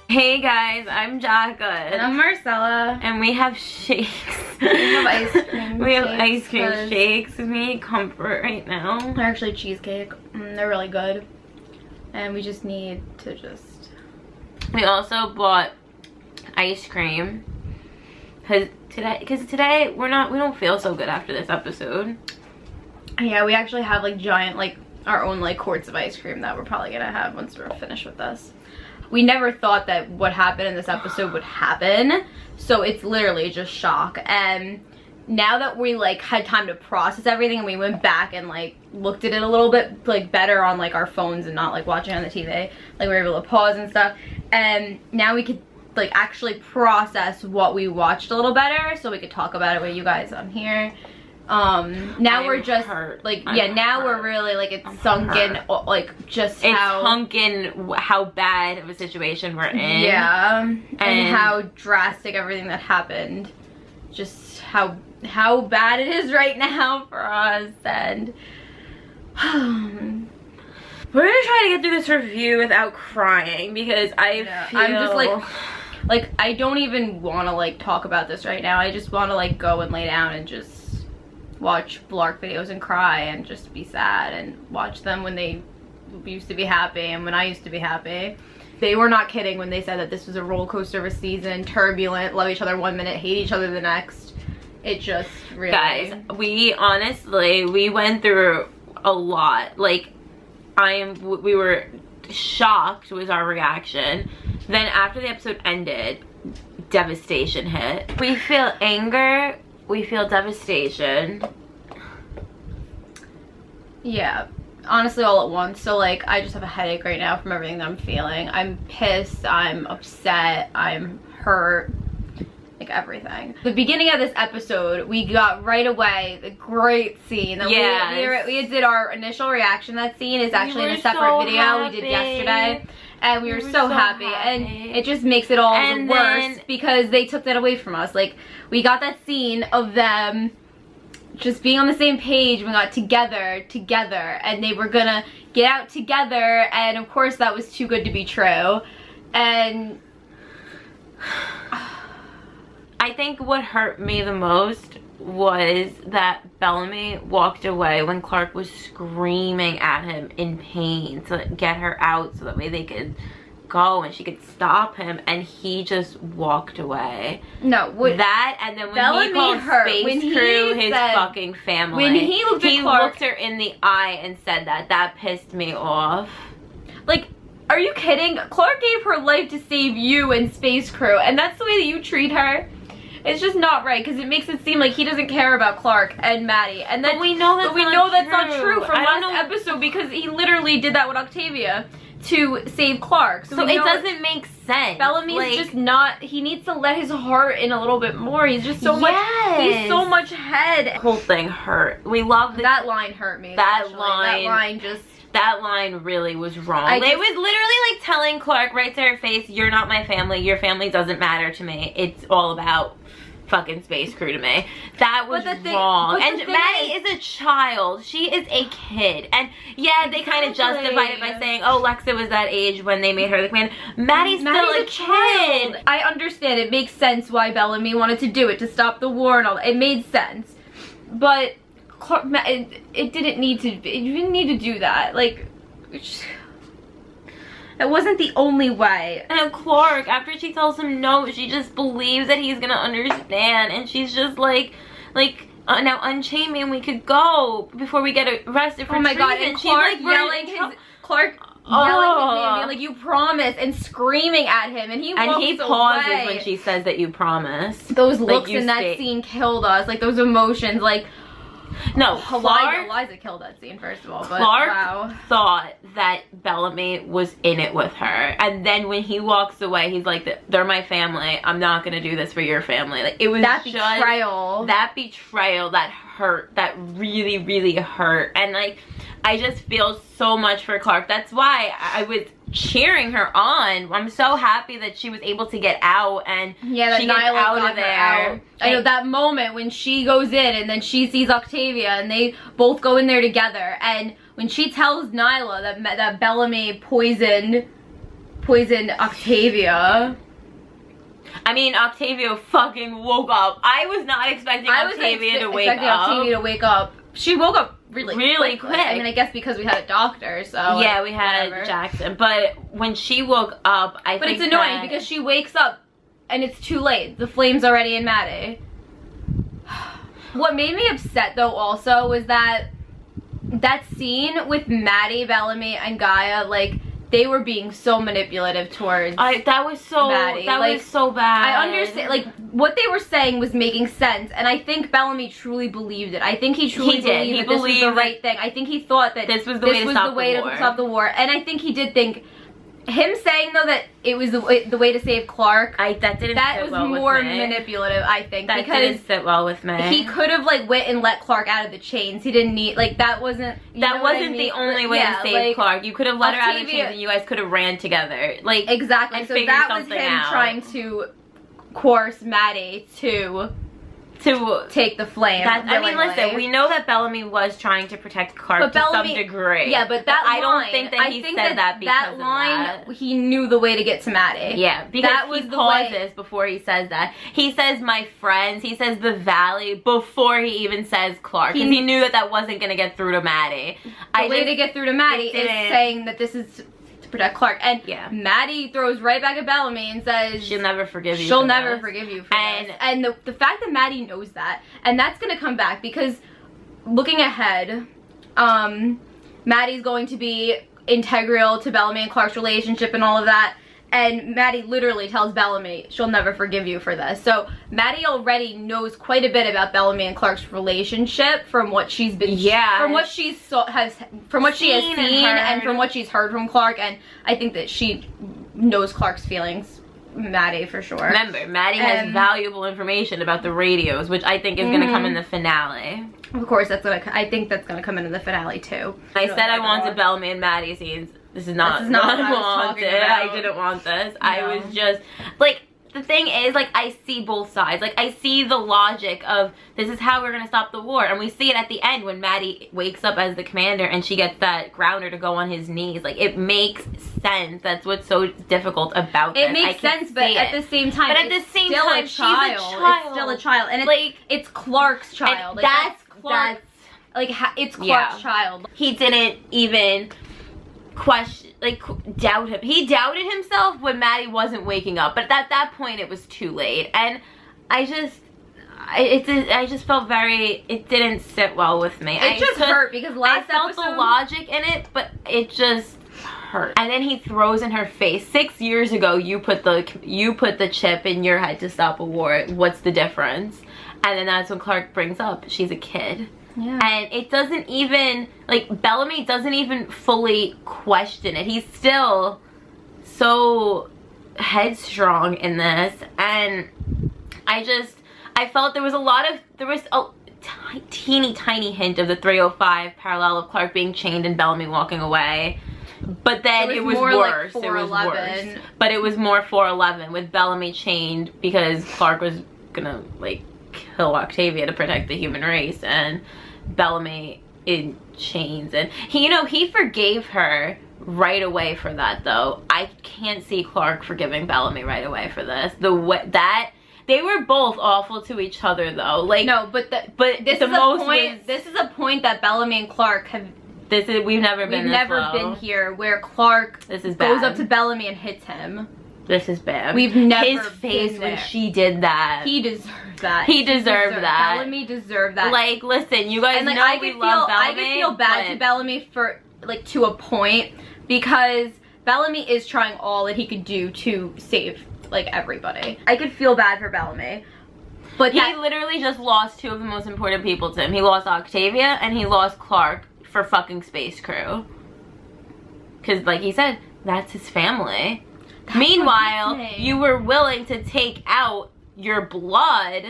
Hey guys, I'm Jacka. And I'm Marcella. And we have shakes. We have ice cream We have ice cream shakes. We need comfort right now. They're actually cheesecake. They're really good. And we just need to We also bought ice cream. Cause today we don't feel so good after this episode. Yeah, we actually have like giant, like our own like quarts of ice cream that we're probably gonna have once we're finished with this. We never thought that what happened in this episode would happen, so it's literally just shock. And now that we like had time to process everything and we went back and like looked at it a little bit like better on like our phones and not like watching on the TV, like we were able to pause and stuff, and now we could like actually process what we watched a little better, so we could talk about it with you guys on here. Now we're just hurt. Like now we're really like it's sunk in like just how sunk in how bad of a situation we're in. Yeah, and how drastic everything that happened, just how bad it is right now for us. And we're gonna try to get through this review without crying because I'm just like I don't even want to like talk about this right now. I just want to like go and lay down and just watch Blark videos and cry and just be sad and watch them when they used to be happy and when I used to be happy. They were not kidding when they said that this was a roller coaster of a season, turbulent, love each other one minute, hate each other the next. It just really... Guys, we went through a lot. Like, we were shocked was our reaction. Then after the episode ended, devastation hit. We feel anger, we feel devastation. Yeah, honestly all at once. So like I just have a headache right now from everything that I'm feeling. I'm pissed, I'm upset, I'm hurt, like everything. The beginning of this episode, we got right away the great scene that we did our initial reaction. That scene is actually in a separate video we did yesterday. And we were so happy, and it just makes it all worse because they took that away from us. Like, we got that scene of them just being on the same page. We got together, and they were gonna get out together, and of course that was too good to be true. And I think what hurt me the most was that Bellamy walked away when Clark was screaming at him in pain to get her out so that way they could go and she could stop him, and he just walked away. No, that, and then when Bellamy he called Space Crew his fucking family, when he looked at Clark, looked her in the eye and said that pissed me off. Like, are you kidding? Clark gave her life to save you and Space Crew, and that's the way that you treat her? It's just not right, because it makes it seem like he doesn't care about Clark and Maddie, and then we know that's not true from last episode, because he literally did that with Octavia to save Clark. So it doesn't make sense. Bellamy's like, just not. He needs to let his heart in a little bit more. He's just so much. He's so much head. The whole thing hurt. We love that line. Hurt me. That line really was wrong. They was literally like telling Clark right to her face, "You're not my family. Your family doesn't matter to me. It's all about fucking Space Crew to me." That was wrong. And Maddie is a child. She is a kid. And yeah, they kind of justified it by saying, oh, Lexa was that age when they made her the command. Maddie's still a kid. I understand. It makes sense why Bellamy wanted to do it, to stop the war and all that. It made sense. But it didn't need to. You didn't need to do that. Like, that wasn't the only way. And Clark, after she tells him no, she just believes that he's gonna understand, and she's just like, now unchain me and we could go before we get arrested for treason. Oh my god, and Clark yelling at him, like, you promise, and screaming at him, and he pauses away. When she says that you promise. Those looks in that scene killed us, like those emotions, like. No, Eliza killed that scene, first of all. But Clark thought that Bellamy was in it with her, and then when he walks away, he's like, "They're my family. I'm not gonna do this for your family." Like, it was that betrayal. That betrayal that hurt. That really, really hurt. And like, I just feel so much for Clark. That's why I was cheering her on. I'm so happy that she was able to get out, and she gets out of there. I know that moment when she goes in and then she sees Octavia and they both go in there together, and when she tells Nyla that Bellamy poisoned poisoned Octavia. I mean, Octavia fucking woke up. I was not expecting Octavia to wake up. Octavia to wake up. She woke up really quick. quick. I mean, I guess because we had a doctor, so yeah, we had Jackson. But when she woke up, But it's annoying because she wakes up and it's too late. The flame's already in Maddie. What made me upset though also was that scene with Maddie, Bellamy, and Gaia, like, they were being so manipulative towards that was so Maddie. That was so bad. I understand, like, what they were saying was making sense, and I think Bellamy truly believed it. I think he truly believed that this was the right thing. I think he thought that this was the way to stop the war, and I think he did think. Him saying though that it was the way to save Clark, that was more manipulative, I think. That didn't sit well with me. He could have like went and let Clark out of the chains. He didn't need, like, that wasn't the only way to save Clark. You could have let her out of the chains and you guys could have ran together. Like, exactly. So that was him trying to coerce Maddie to take the flame. I mean, listen, we know that Bellamy was trying to protect Clark to some degree. Yeah, but that I don't think that he said that because that line, he knew the way to get to Maddie. Yeah, because he pauses before he says that. He says, my friends, he says the valley before he even says Clark. Because he knew that wasn't going to get through to Maddie. The way to get through to Maddie is saying that this is protect Clark, and Maddie throws right back at Bellamy and says she'll never forgive you. She'll never forgive you for this. And the fact that Maddie knows that, and that's gonna come back because looking ahead, Maddie's going to be integral to Bellamy and Clark's relationship and all of that. And Maddie literally tells Bellamy she'll never forgive you for this. So Maddie already knows quite a bit about Bellamy and Clark's relationship from what she's been, from what she has seen and from what she's heard from Clark. And I think that she knows Clark's feelings, Maddie, for sure. Remember, Maddie has valuable information about the radios, which I think is going to come in the finale. Of course, I think that's going to come in the finale too. I said I wanted Bellamy and Maddie scenes. This is not what I wanted. I didn't want this. No. I was just, like, the thing is, like, I see both sides. Like, I see the logic of this is how we're going to stop the war. And we see it at the end when Maddie wakes up as the commander and she gets that grounder to go on his knees. Like, it makes sense. That's what's so difficult about this. It makes sense, but at the same time, she's a child. It's still a child. And it's Clark's child. Like, that's Clark. It's Clark's child. He didn't even doubt him. He doubted himself when Maddie wasn't waking up, but at that point it was too late. And I just felt it didn't sit well with me. It just hurt because I felt the logic in it, but it just hurt. And then he throws in her face, 6 years ago you put the chip in your head to stop a war. What's the difference? And then that's when Clark brings up she's a kid. Yeah. And it doesn't even, like, Bellamy doesn't even fully question it. He's still so headstrong in this. And I felt there was a teeny tiny hint of the 305 parallel of Clark being chained and Bellamy walking away. But then it was worse. Like it was worse. But it was more 411 with Bellamy chained because Clark was gonna, like, kill Octavia to protect the human race, and Bellamy in chains. And he forgave her right away for that, though. I can't see Clark forgiving Bellamy right away for this. They were both awful to each other, though. Like, no, but this is a point that Bellamy and Clark have. We've never been here where Clark goes up to Bellamy and hits him. This is bad. We've never His face when she did that. He deserved that. He deserved that. Bellamy deserved that. Like, listen, you guys know we love Bellamy. I could feel bad to Bellamy for, like, to a point, because Bellamy is trying all that he could do to save, like, everybody. I could feel bad for Bellamy. But he literally just lost two of the most important people to him. He lost Octavia and he lost Clark for fucking Space Crew. Because, like he said, that's his family. Meanwhile, you were willing to take out your blood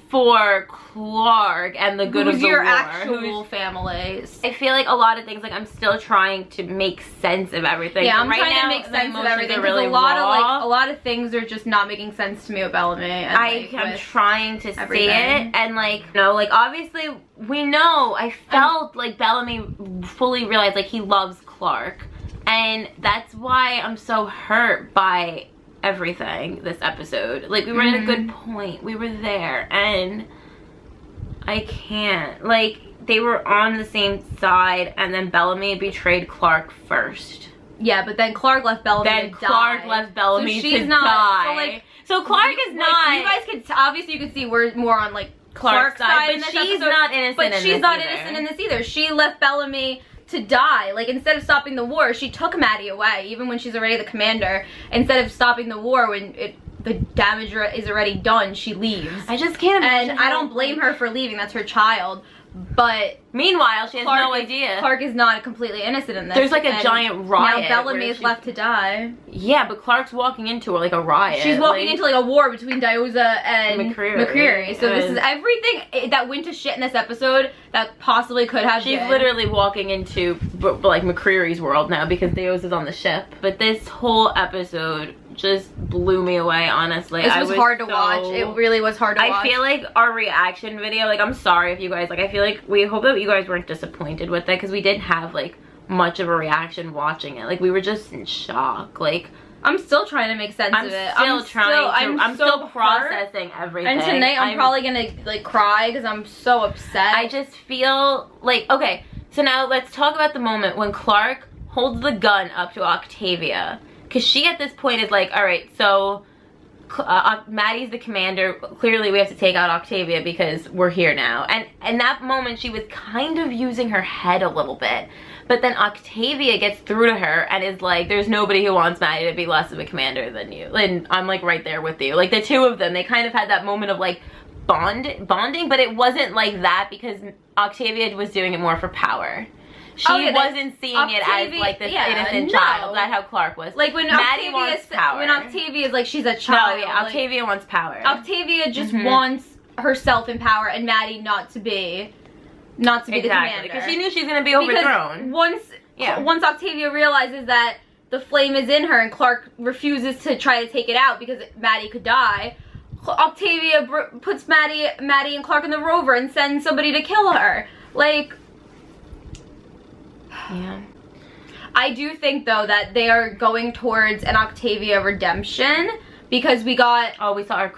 for Clark and the good of the war. Your actual family. I feel like a lot of things, like, I'm still trying to make sense of everything. Yeah, I'm trying to make sense of everything. Really a lot of things are just not making sense to me with Bellamy. And, I'm trying to see it, and, like, obviously we know. I felt like Bellamy fully realized, like, he loves Clark. And that's why I'm so hurt by everything this episode. Like, we were at a good point. We were there, and I can't. Like, they were on the same side, and then Bellamy betrayed Clark first. Yeah, but then Clark left Bellamy then to Clark die. left Bellamy so she's to not, die. So, like, so Clark is not. You guys could obviously you could see we're more on like Clark's side, but she's not innocent. But she's not innocent in this either. She left Bellamy to die. Like, instead of stopping the war, she took Maddie away, even when she's already the commander. Instead of stopping the war when the damage is already done, she leaves. I just can't imagine. And I don't blame her for leaving. That's her child. But meanwhile, she has no idea. Clark is not completely innocent in this. There's like a giant riot. Now Bellamy is left to die. Yeah, but Clark's walking into like a riot. She's walking into like a war between Diyoza and McCreary. So this is everything that went to shit in this episode that possibly could have been. She's literally walking into like McCreary's world now because Diyoza's on the ship. But this whole episode just blew me away, honestly. This was hard to watch. It really was hard to watch. I feel like our reaction video, like, I'm sorry if you guys, like, I feel like we hope that you guys weren't disappointed with it, because we didn't have, like, much of a reaction watching it. Like, we were just in shock. Like, I'm still trying to make sense of it. I'm still processing everything. And tonight I'm probably gonna, like, cry because I'm so upset. I just feel like, okay, so now let's talk about the moment when Clark holds the gun up to Octavia. Because she, at this point, is like, all right, so Maddie's the commander. Clearly, we have to take out Octavia because we're here now. And in that moment, she was kind of using her head a little bit. But then Octavia gets through to her and is like, there's nobody who wants Maddie to be less of a commander than you. And I'm, like, right there with you. Like, the two of them, they kind of had that moment of, like, bonding. But it wasn't like that because Octavia was doing it more for power. She wasn't seeing it as like this innocent child. That's how Clark was. Like when Maddie wants power. When Octavia is like she's a child. No, yeah, Octavia wants power. Octavia just wants herself in power, and Maddie not to be the commander. Because she knew she's gonna be overthrown. Once Octavia realizes that the flame is in her and Clark refuses to try to take it out because Maddie could die, Octavia puts Maddie and Clark in the rover and sends somebody to kill her. Like. Yeah. I do think though that they are going towards an Octavia redemption because we saw her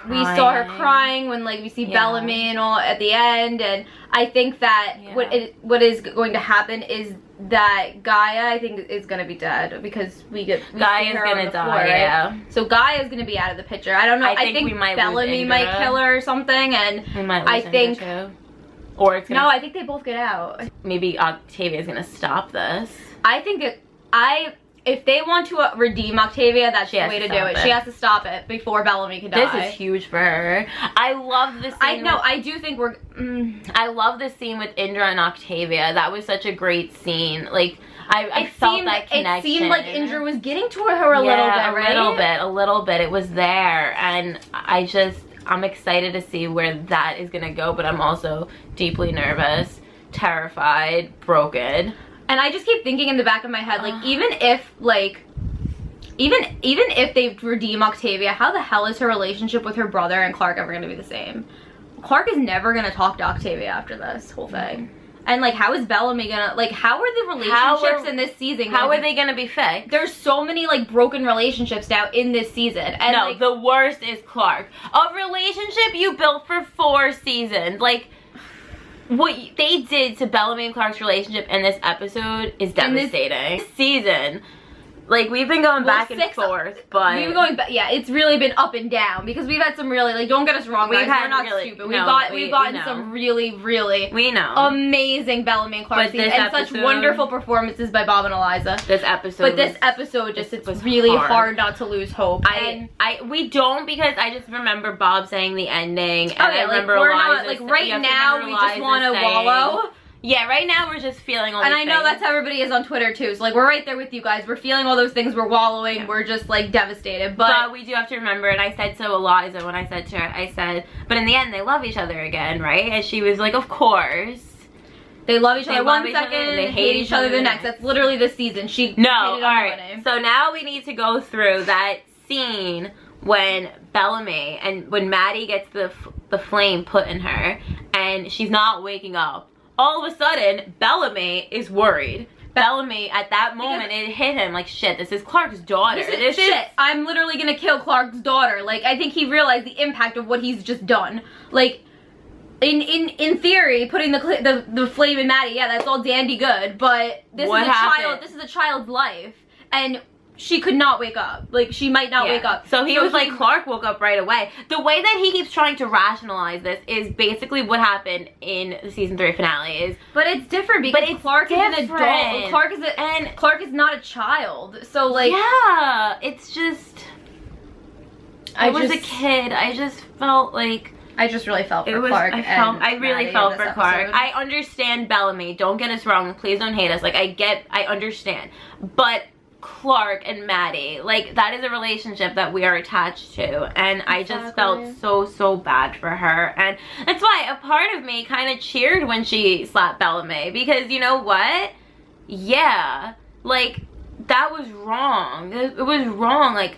crying when like we see Bellamy and all at the end, and I think that what is going to happen is that Gaia, I think, is gonna be dead because Gaia's gonna die, right? yeah. So Gaia's gonna be out of the picture. I don't know. I think Bellamy might kill her or something, and we might lose Indra too. Or it's gonna no, I think they both get out. Maybe Octavia's gonna stop this. I think if they want to redeem Octavia, that's the way to do it. She has to stop it before Bellamy can die. This is huge for her. I love this scene. I do think we're... I love this scene with Indra and Octavia. That was such a great scene. Like, I felt that connection. It seemed like Indra was getting to her a little bit, right? A little bit. It was there. And I'm excited to see where that is gonna go, but I'm also deeply nervous, terrified, broken. And I just keep thinking in the back of my head, like, even if they redeem Octavia, how the hell is her relationship with her brother and Clark ever gonna be the same? Clark is never gonna talk to Octavia after this whole thing. And like, how is Bellamy gonna, like, how are the relationships in this season how are they gonna be fixed? There's so many like broken relationships now in this season. And no, like, the worst is Clark. A relationship you built for 4 seasons. Like, what they did to Bellamy and Clark's relationship in this episode is devastating. This season, like, we've been going back and forth, but we've been going back. Yeah, it's really been up and down because we've had some really, like, don't get us wrong, guys, we're not stupid. We've gotten some really amazing Bellamy and Clark scenes and such wonderful performances by Bob and Eliza. This episode just it's really hard not to lose hope. We don't, because I just remember Bob saying the ending, and I remember Eliza. Like, right now we just want to wallow. Yeah, right now we're just feeling all these things. And I know that's how everybody is on Twitter too. So like, we're right there with you guys. We're feeling all those things. We're wallowing. Yeah. We're just like devastated. But we do have to remember, and I said to Eliza when I said to her, I said, but in the end they love each other again, right? And she was like, of course. They love each other one second, and they hate each other the next. That's literally this season. Alright. So now we need to go through that scene when Bellamy and when Maddie gets the flame put in her and she's not waking up. All of a sudden, Bellamy is worried. Bellamy, at that moment, it hit him like, shit, this is Clark's daughter. This is shit. I'm literally gonna kill Clark's daughter. Like, I think he realized the impact of what he's just done. Like, in theory, putting the flame in Maddie, yeah, that's all dandy good, but this is a child's life, and she could not wake up. Like, she might not wake up. So he was like, Clark woke up right away. The way that he keeps trying to rationalize this is basically what happened in the season 3 finale. But it's different because Clark is an adult. Clark is not a child. So like, yeah, it's just. I was a kid. I just felt like. I just really felt for Clark. I really felt for Clark. I understand Bellamy. Don't get us wrong. Please don't hate us. Like, I understand. But Clark and Maddie, like, that is a relationship that we are attached to, and I just felt so bad for her. And that's why a part of me kind of cheered when she slapped Bellamy, because you know what, yeah, like, that was wrong. It was wrong. Like,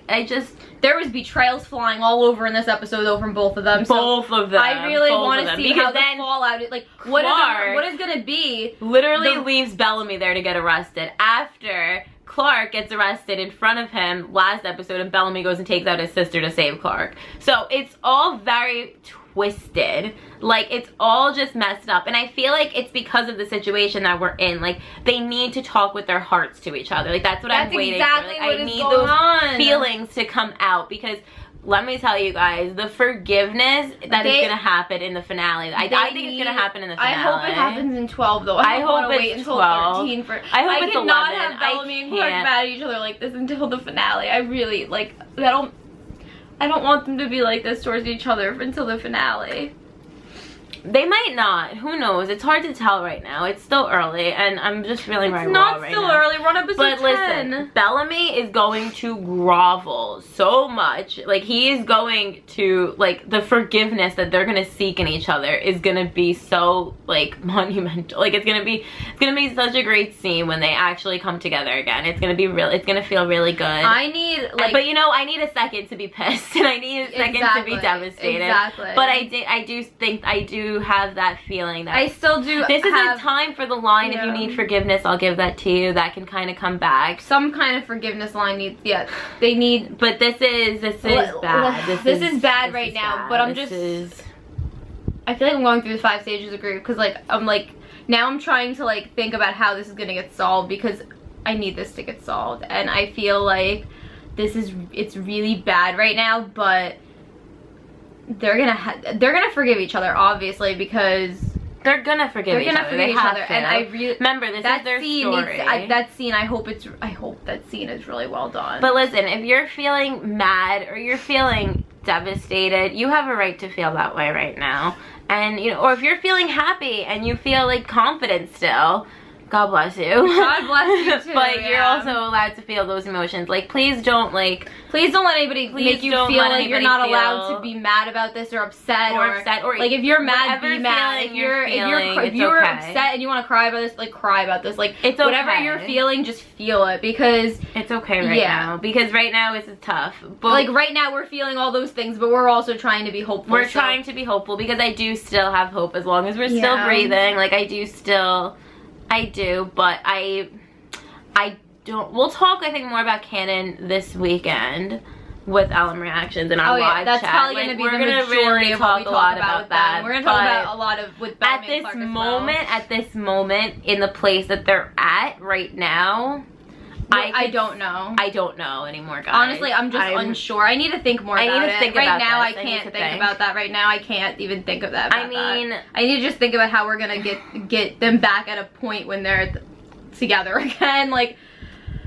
there was betrayals flying all over in this episode though from both of them. Both of them. I really want to see how the fallout is. Like, what is gonna be. Literally leaves Bellamy there to get arrested after Clark gets arrested in front of him last episode, and Bellamy goes and takes out his sister to save Clark. So it's all very twisted. Like, it's all just messed up, and I feel like it's because of the situation that we're in. Like, they need to talk with their hearts to each other. Like, that's what I'm waiting for. Like, I need those feelings to come out, because let me tell you guys, the forgiveness that is gonna happen in the finale. I think it's gonna happen in the finale. I hope it happens in 12 though. I hope it's wait until 13 for. I hope it's 11. I cannot have Bellamy and Clark mad at each other like this until the finale. I really like. I don't want them to be like this towards each other until the finale. They might not. Who knows? It's hard to tell right now. It's still early, and I'm just feeling very raw right now. It's not still early. We're on episode 10. But listen, Bellamy is going to grovel so much. Like, he is going to, like, the forgiveness that they're gonna seek in each other is gonna be so, like, monumental. Like, it's gonna be such a great scene when they actually come together again. It's gonna be it's gonna feel really good. I need, like, but you know, I need a second to be pissed, and I need a second to be devastated. Exactly. But I do have that feeling that I still do. This is a time for the line. If you need forgiveness, I'll give that to you. That can kind of come back. Some kind of forgiveness line needs. Yeah, they need. But this is bad. This is bad right now. But I feel like I'm going through the 5 stages of grief, because now I'm trying to like think about how this is gonna get solved, because I need this to get solved, and I feel like it's really bad right now, but they're gonna forgive each other, obviously, because they're gonna forgive each other. And I really remember this is their story. That scene, I hope that scene is really well done. But listen, if you're feeling mad or you're feeling devastated, you have a right to feel that way right now. And you know, or if you're feeling happy and you feel like confident still, God bless you. God bless you too. But you're also allowed to feel those emotions. Like, please don't let anybody make you feel like you're not allowed to be mad about this or upset or like, if you're mad, be mad. If you're upset and you want to cry about this, like, cry about this. Like, it's okay. Whatever you're feeling, just feel it, because it's okay right now. Because right now it's tough. But like, right now we're feeling all those things, but we're also trying to be hopeful. We're trying to be hopeful, because I do still have hope as long as we're still breathing. Like, I do, but I don't. We'll talk, I think, more about canon this weekend with Ellen reactions in our live that's chat. Probably going to be the majority of what we talk about that. We're going to talk about a lot of with Bellamy and Clark at this moment, in the place that they're at right now. I don't know. I don't know anymore, guys. Honestly, I'm just unsure. I need to think more about it. Right now, I can't think about that. Right now, I can't even think of that. I need to just think about how we're gonna get them back at a point when they're together again. Like,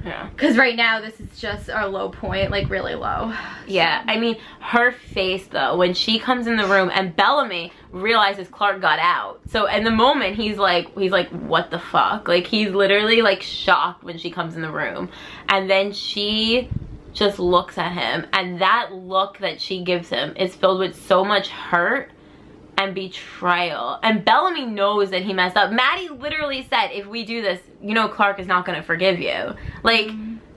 yeah. Because right now, this is just our low point, like, really low. Yeah, I mean, her face, though, when she comes in the room and Bellamy realizes Clark got out. So, in the moment, he's like, what the fuck? Like, he's literally, like, shocked when she comes in the room. And then she just looks at him. And that look that she gives him is filled with so much hurt and betrayal. And Bellamy knows that he messed up. Maddie literally said, if we do this, you know Clark is not gonna forgive you. Like,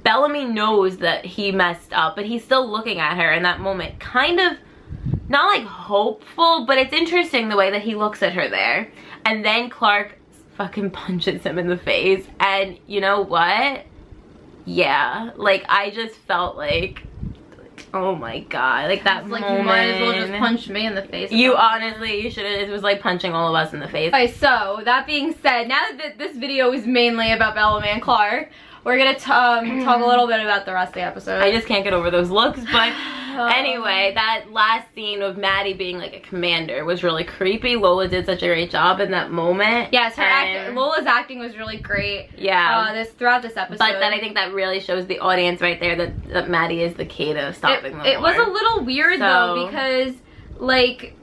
Bellamy knows that he messed up, but he's still looking at her in that moment, kind of, not like hopeful, but it's interesting the way that he looks at her there. And then Clark fucking punches him in the face. And you know what? Yeah, like I just felt like, oh my god, like that like, moment. You might as well just punch me in the face. You honestly, you should have. It was like punching all of us in the face. Okay, so that being said, now that this video is mainly about Bellamy and Clark, we're gonna talk a little bit about the rest of the episode. I just can't get over those looks, but anyway, that last scene of Maddie being like a commander was really creepy. Lola did such a great job in that moment. Yes, Lola's acting was really great. Yeah. Throughout this episode. But then I think that really shows the audience right there that Maddie is the key to stopping them. It was a little weird though, because like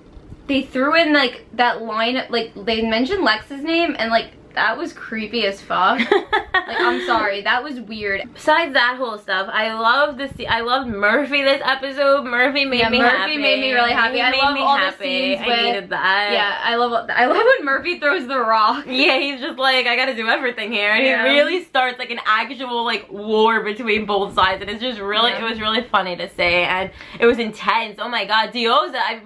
they threw in like that line, like they mentioned Lex's name, and like that was creepy as fuck. Like, I'm sorry, that was weird. Besides that whole stuff, I loved Murphy this episode. Murphy made me happy. Murphy made me really happy. I love all the scenes with, I needed that. Yeah, I love when Murphy throws the rock. Yeah, he's just like, I gotta do everything here. And he really starts like an actual like war between both sides, and it's just really, it was really funny to see, and it was intense. Oh my god, Dioza, I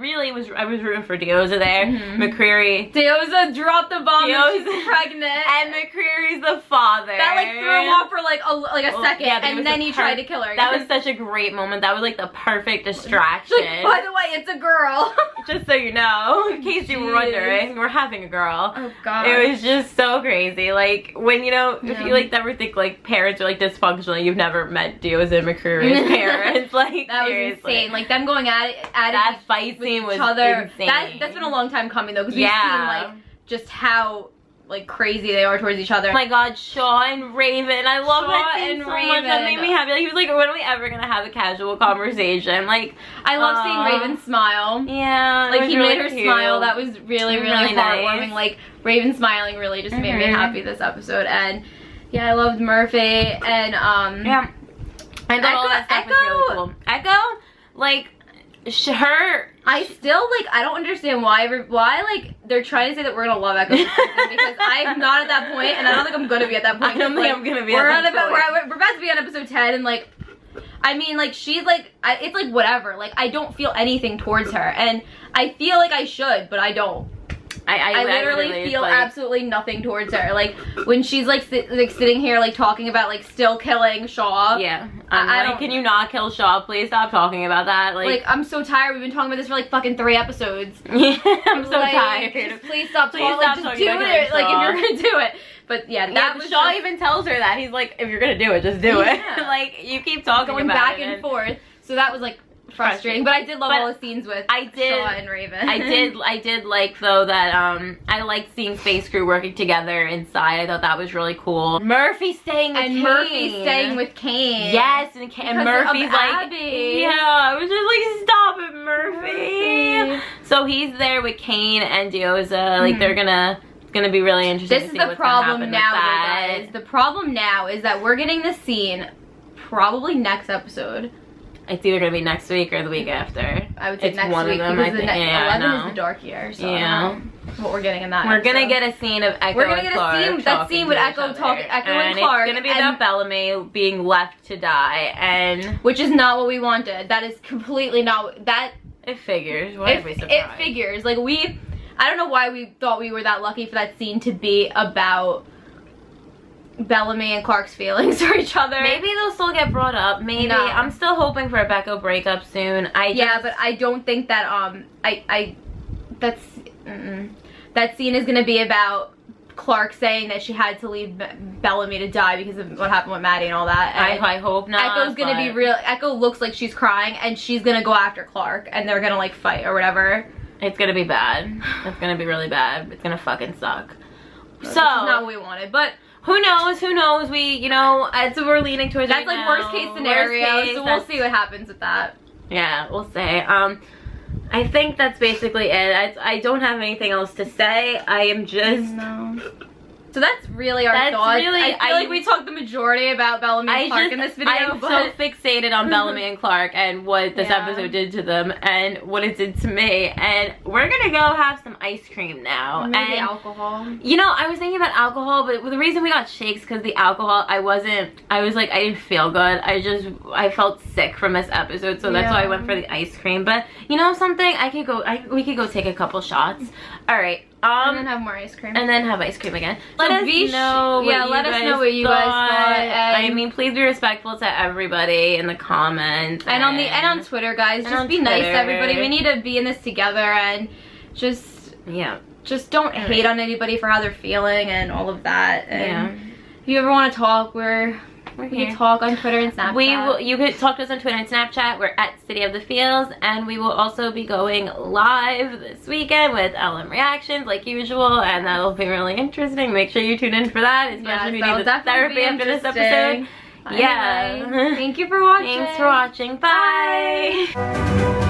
was rooting for Dioza there. McCreary. Dioza dropped the bomb. Dioza's pregnant. And McCreary's the father. That like threw him off for like a second, and then he tried to kill her. That was such a great moment. That was like the perfect distraction. Like, by the way, it's a girl. Just so you know, in case you were wondering, we're having a girl. Oh god. It was just so crazy. Like when if you like never think like parents are like dysfunctional, you've never met Dioza and McCreary's parents. Like that seriously. was insane. Like them going at it. That fight scene was insane. That's been a long time coming though, because we've seen like just how like crazy they are towards each other. Oh my god, Shaw and Raven. I love that scene so much. That made me happy. Like, he was like, when are we ever gonna have a casual conversation? Like, I love seeing Raven smile. Yeah. Like he really made her cute. smile. That was really heartwarming. Nice. Like Raven smiling really just made me happy this episode. And yeah, I loved Murphy and yeah. I thought all that stuff was really cool. Echo, like her. I still like. I don't understand why like they're trying to say that we're gonna love Echo this season, because I'm not at that point, and I don't think I'm gonna be at that point. I don't think I'm gonna be. We're about to be on episode 10, and like, I mean, like she's like, it's like whatever. Like I don't feel anything towards her, and I feel like I should, but I don't. I literally feel like absolutely nothing towards her. Like when she's like sitting here like talking about like still killing Shaw. Yeah. I don't. Can you not kill Shaw? Please stop talking about that. Like I'm so tired. We've been talking about this for like fucking 3 episodes. Yeah. I'm so tired. Just please stop talking. Like, just do it. Like if you're gonna do it. But yeah, that was Shaw even tells her that. He's like, if you're gonna do it, just do it. Like you keep talking going about back and forth. So that was like frustrating, but I did love all the scenes with Shaw and Raven. I did like though that I liked seeing Space Crew working together inside. I thought that was really cool. Murphy staying with Kane. Murphy staying with Kane. Yes, and Murphy's like, Abby. yeah, I was just like, stop it, Murphy. So he's there with Kane and Dioza. Like they're gonna be really interesting. This is the problem now, guys. The problem now is that we're getting this scene probably next episode. It's either gonna be next week or the week after. I would say it's next one week, of them, because I think. 11 is the dark year, so yeah. I don't know what we're getting in that. We're gonna get a scene of Echo and Clark. That scene with Echo and Clark, and it's gonna be about Bellamy being left to die, and which is not what we wanted. That is completely not that. It figures. Why are we surprised? It figures. Like I don't know why we thought we were that lucky for that scene to be about Bellamy and Clark's feelings for each other. Maybe they'll still get brought up. Maybe. No. I'm still hoping for a Becco breakup soon. But I don't think that that scene is gonna be about Clark saying that she had to leave Bellamy to die because of what happened with Maddie and all that. And I hope not. Echo's gonna be real. Echo looks like she's crying, and she's gonna go after Clark, and they're gonna like fight or whatever. It's gonna be bad. It's gonna be really bad. It's gonna fucking suck. So it's not what we wanted, but who knows? Who knows? So we're leaning towards that's like worst case scenario. So we'll see what happens with that. Yeah, we'll see. I think that's basically it. I don't have anything else to say. I am just So that's really our thoughts. I feel like we talked the majority about Bellamy and Clark in this video. I'm so fixated on Bellamy and Clark and what this episode did to them and what it did to me. And we're gonna go have some ice cream now. Maybe alcohol. You know, I was thinking about alcohol, but the reason we got shakes because the alcohol, I didn't feel good. I felt sick from this episode, so that's why I went for the ice cream. But you know something? We could go take a couple shots. All right. And then have more ice cream. And then have ice cream again. Let us know what you guys thought. I mean, please be respectful to everybody in the comments. And on Twitter, guys. Just be nice to everybody. We need to be in this together and just don't hate on anybody for how they're feeling and all of that. And if you ever want to talk, we can talk on Twitter and Snapchat. You can talk to us on Twitter and Snapchat. We're at City of the Feels, and we will also be going live this weekend with LM reactions like usual, and that'll be really interesting. Make sure you tune in for that, especially if you need the therapy after this episode. Anyway, thank you for watching. Thanks for watching. Bye.